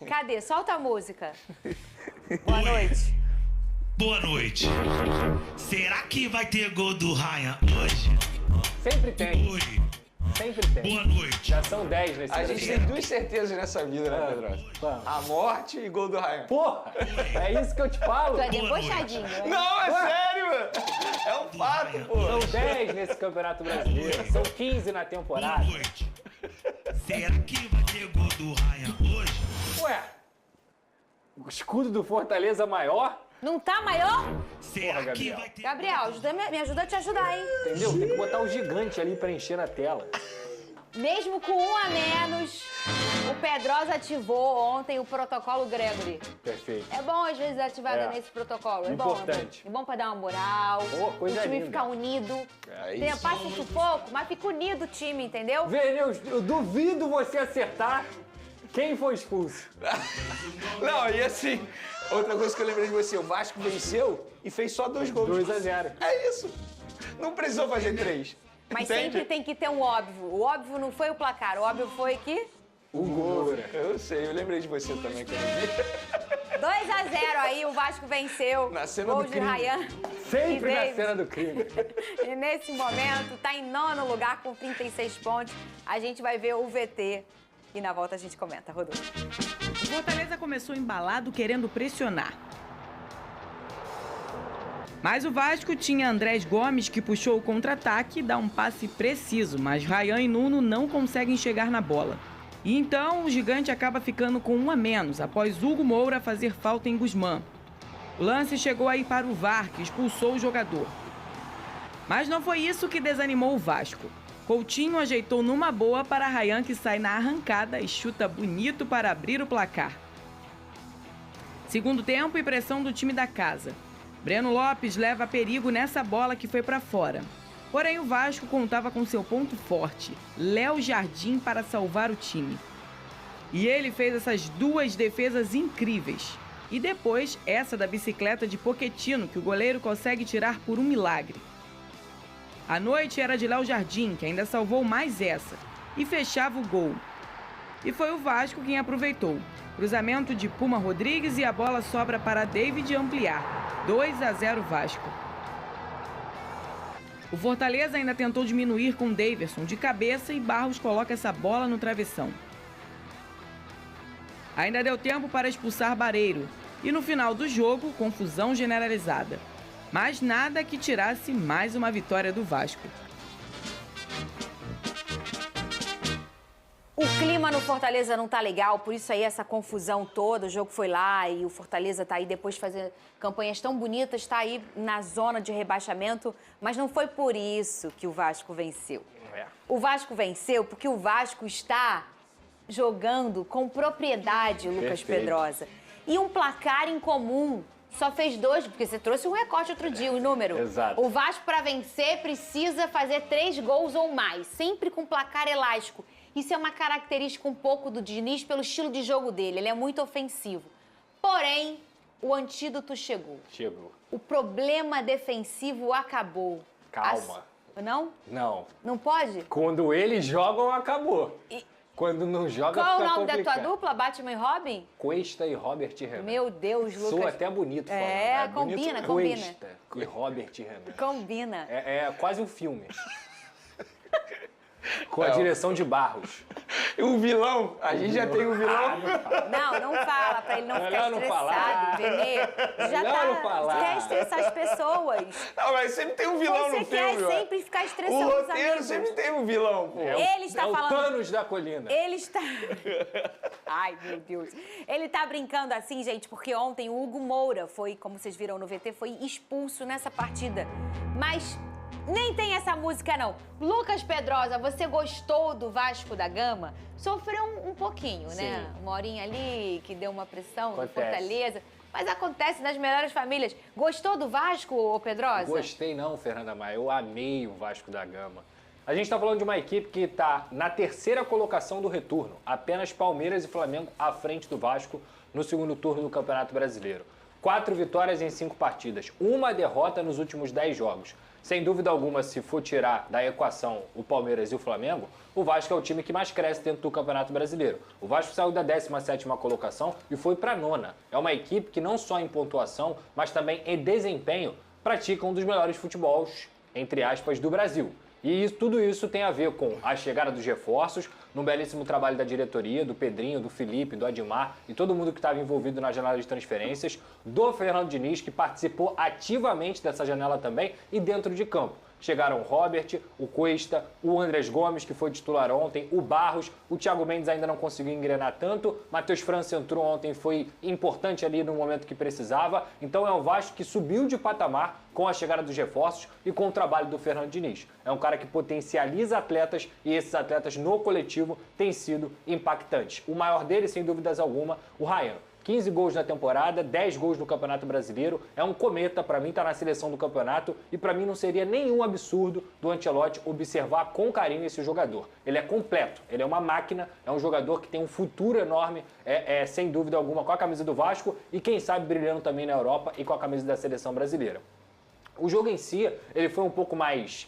Cadê? Solta a música. Boa noite. Boa noite. Será que vai ter gol do Ryan hoje? Sempre tem. Oi. Sempre tem. Boa noite. Já são 10 nesse A gente tem duas certezas nessa vida, né, Pedrosa? A morte e gol do Ryan. Porra! É isso que eu te falo. Tu é debochadinho, né? Não, é sério, mano. É um fato, pô. São 10 nesse Campeonato Brasileiro. São 15 na Boa temporada. noite. Será que vai ter gol do Ryan hoje? Ué, o escudo do Fortaleza maior? Não tá maior? Será Porra, que Gabriel. vai ter Gabriel, me ajuda a te ajudar, hein? Entendeu? Tem que botar o gigante ali pra encher na tela. Mesmo com um a menos, o Pedrosa ativou ontem o protocolo Gregory. Perfeito. É bom, às vezes, ativar É. nesse protocolo. É Importante. bom. É bom pra dar uma moral. Pô, coisa o time linda. ficar unido. É Tem isso. passa sufoco, mas fica unido o time, entendeu? Vênio, eu duvido você acertar quem foi expulso. Não, e assim, outra coisa que eu lembrei de você, o Vasco venceu e fez só 2 gols. 2-0. É isso. Não precisou fazer 3. Mas Entende? sempre tem que ter um óbvio. O óbvio não foi o placar, o óbvio foi que O Goura. Eu sei, eu lembrei de você também quando eu vi. 2-0 aí, o Vasco venceu. Na cena Gols do de crime. Ryan. Sempre e na Davis. cena do crime. E nesse momento, tá em 9º lugar com 36 pontos. A gente vai ver o VT e na volta a gente comenta, Rodolfo. O Fortaleza começou embalado, querendo pressionar. Mas o Vasco tinha Andrés Gomes, que puxou o contra-ataque e dá um passe preciso, mas Ryan e Nuno não conseguem chegar na bola. E então o gigante acaba ficando com 1 a menos, após Hugo Moura fazer falta em Guzmán. O lance chegou aí para o VAR, que expulsou o jogador. Mas não foi isso que desanimou o Vasco. Coutinho ajeitou numa boa para Ryan, que sai na arrancada e chuta bonito para abrir o placar. Segundo tempo e pressão do time da casa. Breno Lopes leva perigo nessa bola que foi para fora. Porém, o Vasco contava com seu ponto forte, Léo Jardim, para salvar o time. E ele fez essas 2 defesas incríveis. E depois, essa da bicicleta de Pochettino, que o goleiro consegue tirar por um milagre. A noite era de Léo Jardim, que ainda salvou mais essa, e fechava o gol. E foi o Vasco quem aproveitou. Cruzamento de Puma Rodrigues e a bola sobra para David ampliar. 2-0 Vasco. O Fortaleza ainda tentou diminuir com Daverson de cabeça e Barros coloca essa bola no travessão. Ainda deu tempo para expulsar Bareiro. E no final do jogo, confusão generalizada. Mas nada que tirasse mais uma vitória do Vasco. O clima no Fortaleza não tá legal, por isso aí essa confusão toda. O jogo foi lá e o Fortaleza tá aí depois de fazer campanhas tão bonitas, tá aí na zona de rebaixamento, mas não foi por isso que o Vasco venceu. O Vasco venceu porque o Vasco está jogando com propriedade, Lucas Perfeito. Pedrosa. E um placar incomum. Só fez 2, porque você trouxe um recorte outro dia, o número. Exato. O Vasco, para vencer, precisa fazer 3 gols ou mais, sempre com placar elástico. Isso é uma característica um pouco do Diniz pelo estilo de jogo dele. Ele é muito ofensivo. Porém, o antídoto chegou. Chegou. O problema defensivo acabou. Calma. Não? Não. Não pode? Quando eles jogam, acabou. E- Quando não joga, Qual o fica nome da tua complicado. dupla, Batman e Robin? Cuesta e Robert Renan. Meu Deus, Lucas. Soa até bonito falando. É, bonito combina, mesmo. combina. Cuesta e Robert Renan. Combina. É quase um filme. Com a direção de Barros. O vilão, a gente já tem um vilão. Não fala pra ele não ficar Melhor não estressado, falar. Benê. Já Melhor não falar. quer estressar as pessoas. Não, mas sempre tem um vilão Você no quer filme, ó. sempre ficar estressando O os roteiro amigos. sempre tem um vilão, pô. Ele está o falando... Thanos da colina. Ele está... Ai, meu Deus. Ele tá brincando assim, gente, porque ontem o Hugo Moura foi, como vocês viram no VT, foi expulso nessa partida. Mas nem tem essa música, não. Lucas Pedrosa, você gostou do Vasco da Gama? Sofreu um pouquinho, né? Sim. Uma horinha ali que deu uma pressão no Acontece. Fortaleza. Mas acontece nas melhores famílias. Gostou do Vasco, ô Pedrosa? Gostei não, Fernanda Maia. Eu amei o Vasco da Gama. A gente está falando de uma equipe que está na 3ª colocação do retorno. Apenas Palmeiras e Flamengo à frente do Vasco no segundo turno do Campeonato Brasileiro. 4 vitórias em 5 partidas. Uma derrota nos últimos 10 jogos. Sem dúvida alguma, se for tirar da equação o Palmeiras e o Flamengo, o Vasco é o time que mais cresce dentro do Campeonato Brasileiro. O Vasco saiu da 17ª colocação e foi para a 9ª. É uma equipe que não só em pontuação, mas também em desempenho, pratica um dos melhores futebols, entre aspas, do Brasil. E tudo isso tem a ver com a chegada dos reforços, num belíssimo trabalho da diretoria, do Pedrinho, do Felipe, do Admar e todo mundo que estava envolvido na janela de transferências, do Fernando Diniz, que participou ativamente dessa janela também e dentro de campo. Chegaram o Robert, o Cuesta, o Andrés Gomes, que foi titular ontem, o Barros, o Thiago Mendes ainda não conseguiu engrenar tanto, Matheus França entrou ontem, foi importante ali no momento que precisava. Então é um Vasco que subiu de patamar com a chegada dos reforços e com o trabalho do Fernando Diniz. É um cara que potencializa atletas e esses atletas no coletivo têm sido impactantes. O maior deles, sem dúvidas alguma, o Ryan. 15 gols na temporada, 10 gols no Campeonato Brasileiro. É um cometa, para mim, tá na seleção do campeonato e para mim não seria nenhum absurdo do Ancelotti observar com carinho esse jogador. Ele é completo, ele é uma máquina, é um jogador que tem um futuro enorme, sem dúvida alguma, com a camisa do Vasco e quem sabe brilhando também na Europa e com a camisa da seleção brasileira. O jogo em si, ele foi um pouco mais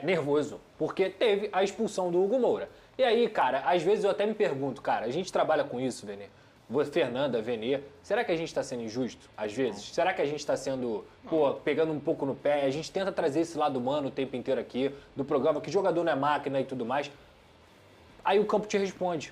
nervoso, porque teve a expulsão do Hugo Moura. E aí, cara, às vezes eu até me pergunto, cara, a gente trabalha com isso, Vene? Fernanda, Venê, será que a gente está sendo injusto, às vezes? Será que a gente está sendo, pegando um pouco no pé? A gente tenta trazer esse lado humano o tempo inteiro aqui, do programa, que jogador não é máquina e tudo mais. Aí o campo te responde.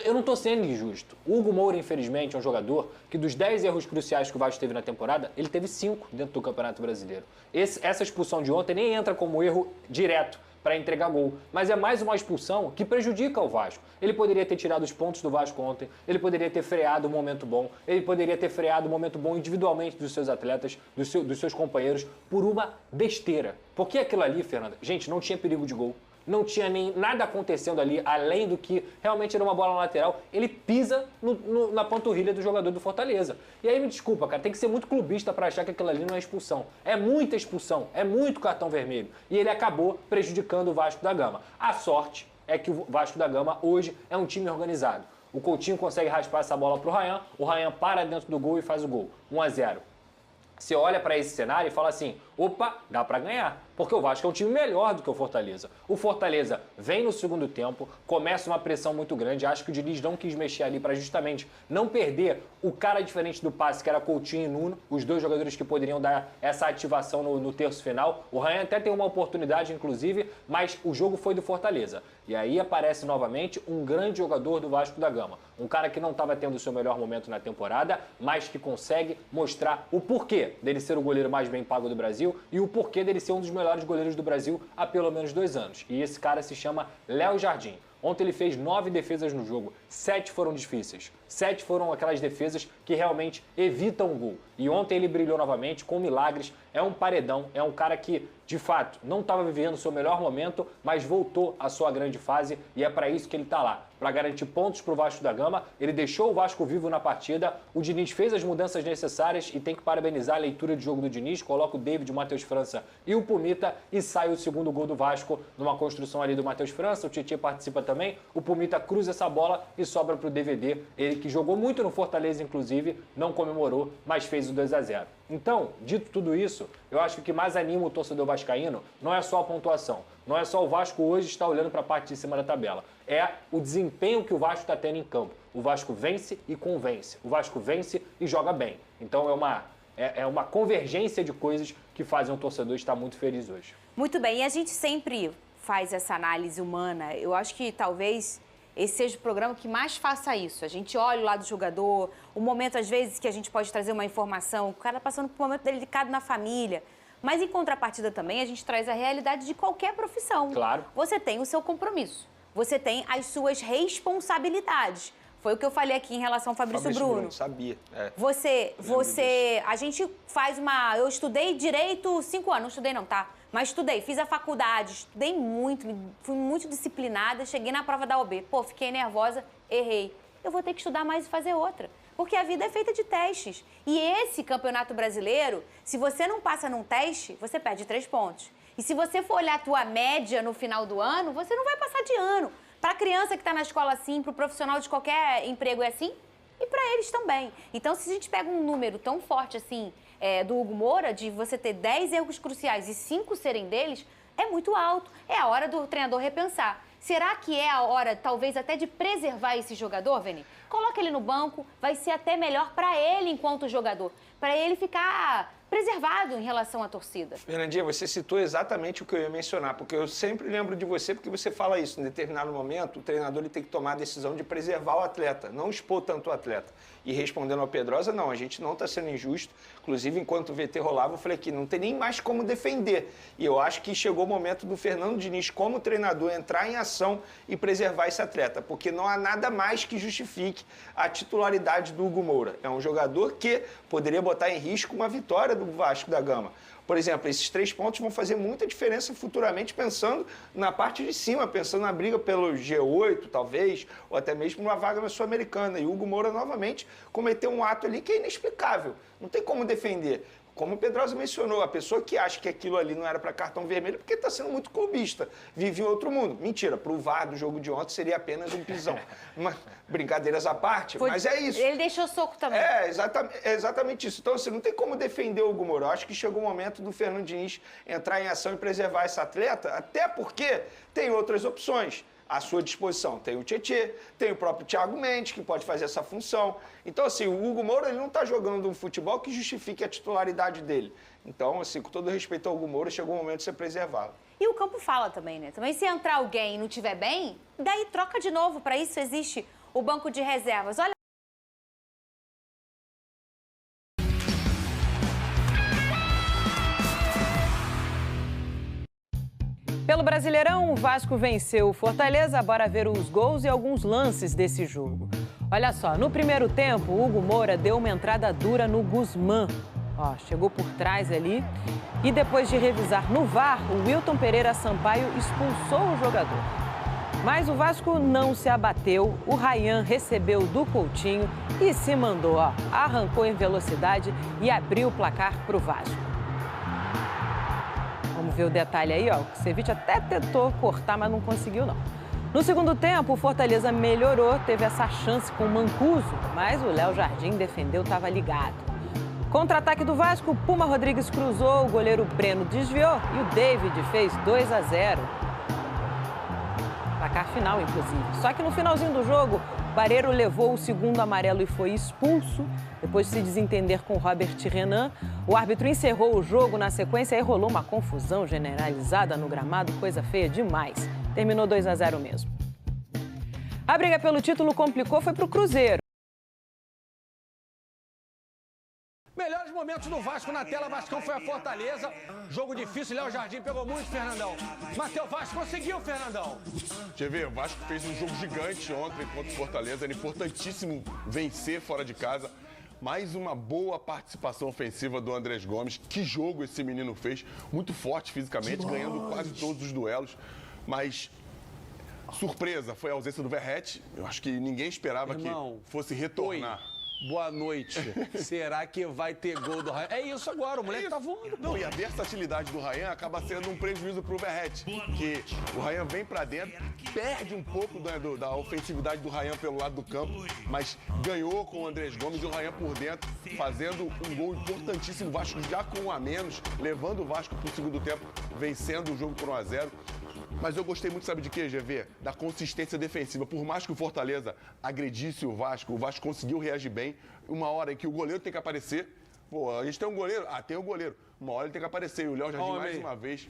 Eu não estou sendo injusto. O Hugo Moura, infelizmente, é um jogador que dos 10 erros cruciais que o Vasco teve na temporada, ele teve 5 dentro do Campeonato Brasileiro. Essa expulsão de ontem nem entra como erro direto para entregar gol, mas é mais uma expulsão que prejudica o Vasco. Ele poderia ter tirado os pontos do Vasco ontem, ele poderia ter freado um momento bom, ele poderia ter freado um momento bom individualmente dos seus atletas, dos seus companheiros, por uma besteira. Porque aquilo ali, Fernanda, gente, não tinha perigo de gol. Não tinha nem nada acontecendo ali, além do que realmente era uma bola lateral. Ele pisa na panturrilha do jogador do Fortaleza. E aí me desculpa, cara, tem que ser muito clubista para achar que aquilo ali não é expulsão. É muita expulsão, é muito cartão vermelho. E ele acabou prejudicando o Vasco da Gama. A sorte é que o Vasco da Gama hoje é um time organizado. O Coutinho consegue raspar essa bola pro Ryan, o Ryan para dentro do gol e faz o gol. 1-0. Você olha para esse cenário e fala assim, opa, dá para ganhar. Porque o Vasco é um time melhor do que o Fortaleza. O Fortaleza vem no segundo tempo, começa uma pressão muito grande. Acho que o Diniz não quis mexer ali para justamente não perder o cara diferente do passe, que era Coutinho e Nuno, os dois jogadores que poderiam dar essa ativação no terço final. O Ryan até tem uma oportunidade, inclusive, mas o jogo foi do Fortaleza. E aí aparece novamente um grande jogador do Vasco da Gama. Um cara que não estava tendo o seu melhor momento na temporada, mas que consegue mostrar o porquê dele ser o goleiro mais bem pago do Brasil e o porquê dele ser um dos melhores goleiros do Brasil há pelo menos 2 anos. E esse cara se chama Léo Jardim. Ontem ele fez 9 defesas no jogo, 7 foram difíceis. 7 foram aquelas defesas que realmente evitam o gol. E ontem ele brilhou novamente com milagres, é um paredão, é um cara que, de fato, não estava vivendo o seu melhor momento, mas voltou à sua grande fase e é para isso que ele está lá. Para garantir pontos para o Vasco da Gama, ele deixou o Vasco vivo na partida, o Diniz fez as mudanças necessárias e tem que parabenizar a leitura de jogo do Diniz, coloca o David, o Matheus França e o Pumita e sai o segundo gol do Vasco numa construção ali do Matheus França, o Tietê participa também, o Pumita cruza essa bola e sobra para o DVD, ele que jogou muito no Fortaleza, inclusive, não comemorou, mas fez o 2-0. Então, dito tudo isso, eu acho que o que mais anima o torcedor vascaíno não é só a pontuação, não é só o Vasco hoje estar olhando para a parte de cima da tabela, é o desempenho que o Vasco está tendo em campo. O Vasco vence e convence, o Vasco vence e joga bem. Então é uma convergência de coisas que fazem o torcedor estar muito feliz hoje. Muito bem, e a gente sempre faz essa análise humana. Eu acho que talvez esse seja o programa que mais faça isso. A gente olha o lado do jogador, o momento, às vezes, que a gente pode trazer uma informação, o cara passando por um momento delicado na família. Mas, em contrapartida também, a gente traz a realidade de qualquer profissão. Claro. Você tem o seu compromisso, você tem as suas responsabilidades. Foi o que eu falei aqui em relação ao Fabrício Bruno. Sabia. A gente faz uma... Eu estudei Direito 5 anos, não estudei não, tá? Mas estudei, fiz a faculdade, estudei muito, fui muito disciplinada, cheguei na prova da OAB. Pô, fiquei nervosa, errei. Eu vou ter que estudar mais e fazer outra. Porque a vida é feita de testes. E esse Campeonato Brasileiro, se você não passa num teste, você perde 3 pontos. E se você for olhar a tua média no final do ano, você não vai passar de ano. Para a criança que está na escola assim, para o profissional de qualquer emprego é assim, e para eles também. Então, se a gente pega um número tão forte assim, do Hugo Moura, de você ter 10 erros cruciais e 5 serem deles, é muito alto. É a hora do treinador repensar. Será que é a hora, talvez, até de preservar esse jogador, Veni? Coloca ele no banco, vai ser até melhor para ele enquanto jogador, para ele ficar preservado em relação à torcida. Fernandinha, você citou exatamente o que eu ia mencionar, porque eu sempre lembro de você, porque você fala isso. Em determinado momento, o treinador ele tem que tomar a decisão de preservar o atleta, não expor tanto o atleta. E respondendo ao Pedrosa, não, a gente não está sendo injusto. Inclusive, enquanto o VT rolava, eu falei aqui, não tem nem mais como defender. E eu acho que chegou o momento do Fernando Diniz, como treinador, entrar em ação e preservar esse atleta, porque não há nada mais que justifique a titularidade do Hugo Moura. É um jogador que poderia botar em risco uma vitória do Vasco da Gama. Por exemplo, esses 3 pontos vão fazer muita diferença futuramente, pensando na parte de cima, pensando na briga pelo G8, talvez, ou até mesmo uma vaga na Sul-Americana. E o Hugo Moura, novamente, cometeu um ato ali que é inexplicável. Não tem como defender. Como o Pedrosa mencionou, a pessoa que acha que aquilo ali não era para cartão vermelho, porque está sendo muito clubista, vive em outro mundo. Mentira, para o VAR do jogo de ontem seria apenas um pisão. Brincadeiras à parte, mas é isso. Ele deixou soco também. É exatamente isso. Então, assim, não tem como defender o Hugo Moura. Eu acho que chegou o momento do Fernando Diniz entrar em ação e preservar esse atleta, até porque tem outras opções à sua disposição. Tem o Tietê, tem o próprio Thiago Mendes, que pode fazer essa função. Então, assim, o Hugo Moura ele não está jogando um futebol que justifique a titularidade dele. Então, assim, com todo respeito ao Hugo Moura, chegou o momento de ser preservado. E o campo fala também, né? Também se entrar alguém e não estiver bem, daí troca de novo. Para isso existe o banco de reservas. Olha. Pelo Brasileirão, o Vasco venceu o Fortaleza. Bora ver os gols e alguns lances desse jogo. Olha só, no primeiro tempo, o Hugo Moura deu uma entrada dura no Guzmán. Ó, chegou por trás ali. E depois de revisar no VAR, o Wilton Pereira Sampaio expulsou o jogador. Mas o Vasco não se abateu. O Ryan recebeu do Coutinho e se mandou, ó. Arrancou em velocidade e abriu o placar para o Vasco. Vamos ver o detalhe aí, ó. O Kusevich até tentou cortar, mas não conseguiu, não. No segundo tempo, o Fortaleza melhorou, teve essa chance com o Mancuso, mas o Léo Jardim defendeu, estava ligado. Contra-ataque do Vasco, o Puma Rodrigues cruzou, o goleiro Breno desviou e o David fez 2-0. Placar final, inclusive. Só que no finalzinho do jogo, Barreiro levou o segundo amarelo e foi expulso. Depois de se desentender com Robert Renan, o árbitro encerrou o jogo. Na sequência, aí rolou uma confusão generalizada no gramado, coisa feia demais. Terminou 2-0 mesmo. A briga pelo título complicou, foi para o Cruzeiro. Melhores momentos do Vasco na tela, Vascão foi a Fortaleza. Jogo difícil, Léo Jardim pegou muito, Fernandão. Mateus Vasco conseguiu, Fernandão. TV, o Vasco fez um jogo gigante ontem contra o Fortaleza. Era importantíssimo vencer fora de casa. Mais uma boa participação ofensiva do Andrés Gomes. Que jogo esse menino fez. Muito forte fisicamente, ganhando quase todos os duelos. Mas surpresa foi a ausência do Verratti. Eu acho que ninguém esperava que fosse retornar. Oi. Boa noite. Será que vai ter gol do Ryan? É isso agora, o moleque tá voando. Não, e a versatilidade do Ryan acaba sendo um prejuízo pro Verratti. Que o Ryan vem pra dentro, perde um pouco da ofensividade do Ryan pelo lado do campo, mas ganhou com o Andrés Gomes e o Ryan por dentro, fazendo um gol importantíssimo. O Vasco já com 1 a menos, levando o Vasco pro segundo tempo, vencendo o jogo por 1-0. Mas eu gostei muito, sabe de quê, GV? Da consistência defensiva. Por mais que o Fortaleza agredisse o Vasco conseguiu reagir bem. Uma hora em que o goleiro tem que aparecer. Pô, a gente tem um goleiro? Ah, tem um goleiro. Uma hora ele tem que aparecer. E o Léo Jardim, mais uma vez,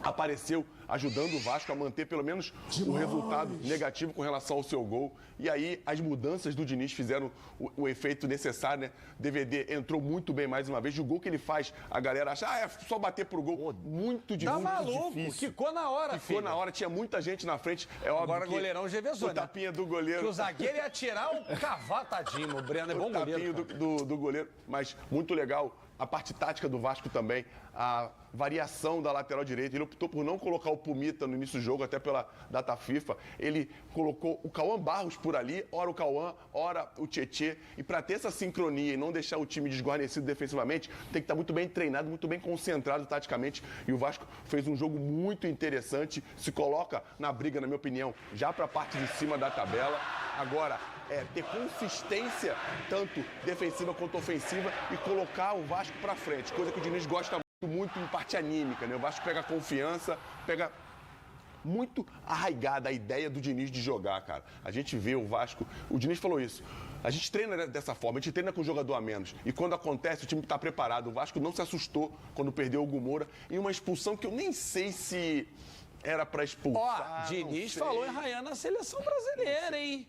apareceu ajudando o Vasco a manter pelo menos o resultado negativo com relação ao seu gol. E aí as mudanças do Diniz fizeram o efeito necessário, né? DVD entrou muito bem mais uma vez. O gol que ele faz, a galera acha, é só bater pro gol. Muito difícil. Tá maluco, quicou na hora, Ficou na hora, tinha muita gente na frente. É óbvio agora que goleirão revezou, o tapinha do goleiro. Que o zagueiro ia tirar o cavalo, tadinho. O Breno é bom goleiro. O tapinho do goleiro, mas muito legal. A parte tática do Vasco também, a variação da lateral direita. Ele optou por não colocar o Pumita no início do jogo, até pela data FIFA. Ele colocou o Cauã Barros por ali, ora o Cauã, ora o Tietê. E para ter essa sincronia e não deixar o time desguarnecido defensivamente, tem que estar muito bem treinado, muito bem concentrado taticamente. E o Vasco fez um jogo muito interessante, se coloca na briga, na minha opinião, já para a parte de cima da tabela. Agora, ter consistência, tanto defensiva quanto ofensiva, e colocar o Vasco pra frente, coisa que o Diniz gosta muito em parte anímica, né? O Vasco pega confiança, pega muito arraigada a ideia do Diniz de jogar, cara. A gente vê o Vasco, o Diniz falou isso, a gente treina dessa forma, a gente treina com o jogador a menos. E quando acontece, o time está preparado. O Vasco não se assustou quando perdeu o Hugo Moura em uma expulsão que eu nem sei se era para expulsar. Ó, Diniz falou em Ryan na seleção brasileira, hein?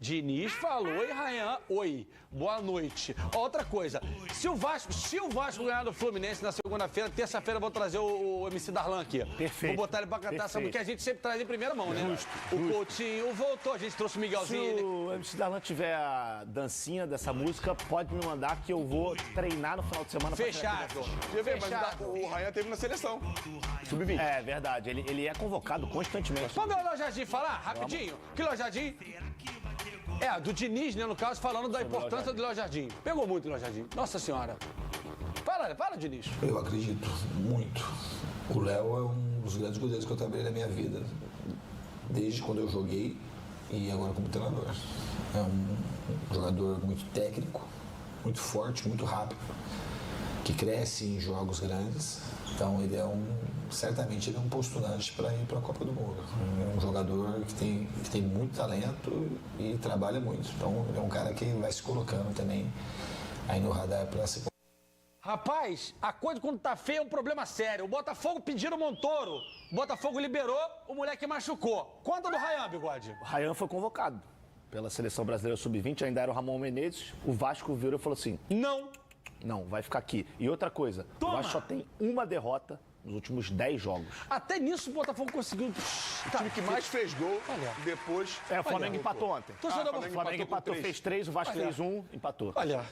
Diniz falou em Ryan. Oi, boa noite. Outra coisa, se o Vasco ganhar do Fluminense na segunda-feira, terça-feira eu vou trazer o MC Darlan aqui. Perfeito. Vou botar ele pra cantar, sabe? Porque a gente sempre traz em primeira mão, né? O Coutinho voltou, a gente trouxe o Miguelzinho. Se o MC Darlan tiver a dancinha dessa música, pode me mandar que eu vou treinar no final de semana. Fechado. Mas o Ryan teve na seleção. Sub-20. É verdade, ele é convocado constantemente. Vamos ver o Léo Jardim falar, rapidinho. Que Léo Jardim... do Diniz, né, no caso, falando da importância do Léo Jardim. Pegou muito o Léo Jardim. Nossa Senhora. Para, Diniz. Eu acredito muito. O Léo é um dos grandes goleiros que eu trabalhei na minha vida. Desde quando eu joguei e agora como treinador. É um jogador muito técnico, muito forte, muito rápido, que cresce em jogos grandes. Então ele é certamente ele é um postulante para ir para a Copa do Mundo. É um jogador que tem muito talento e trabalha muito. Então ele é um cara que vai se colocando também aí no radar para se... Rapaz, a coisa quando tá feia é um problema sério. O Botafogo pediu o Montoro. O Botafogo liberou, o moleque machucou. Conta do Ryan, Bigode. O Ryan foi convocado pela Seleção Brasileira Sub-20, ainda era o Ramon Menezes. O Vasco virou e falou assim... Não, vai ficar aqui. E outra coisa, o Vasco só tem uma derrota nos últimos 10 jogos. Até nisso o Botafogo conseguiu... O time que mais fez gol, depois... O Flamengo empatou ontem. O Flamengo empatou, fez 3, o Vasco fez 1, empatou. Olha...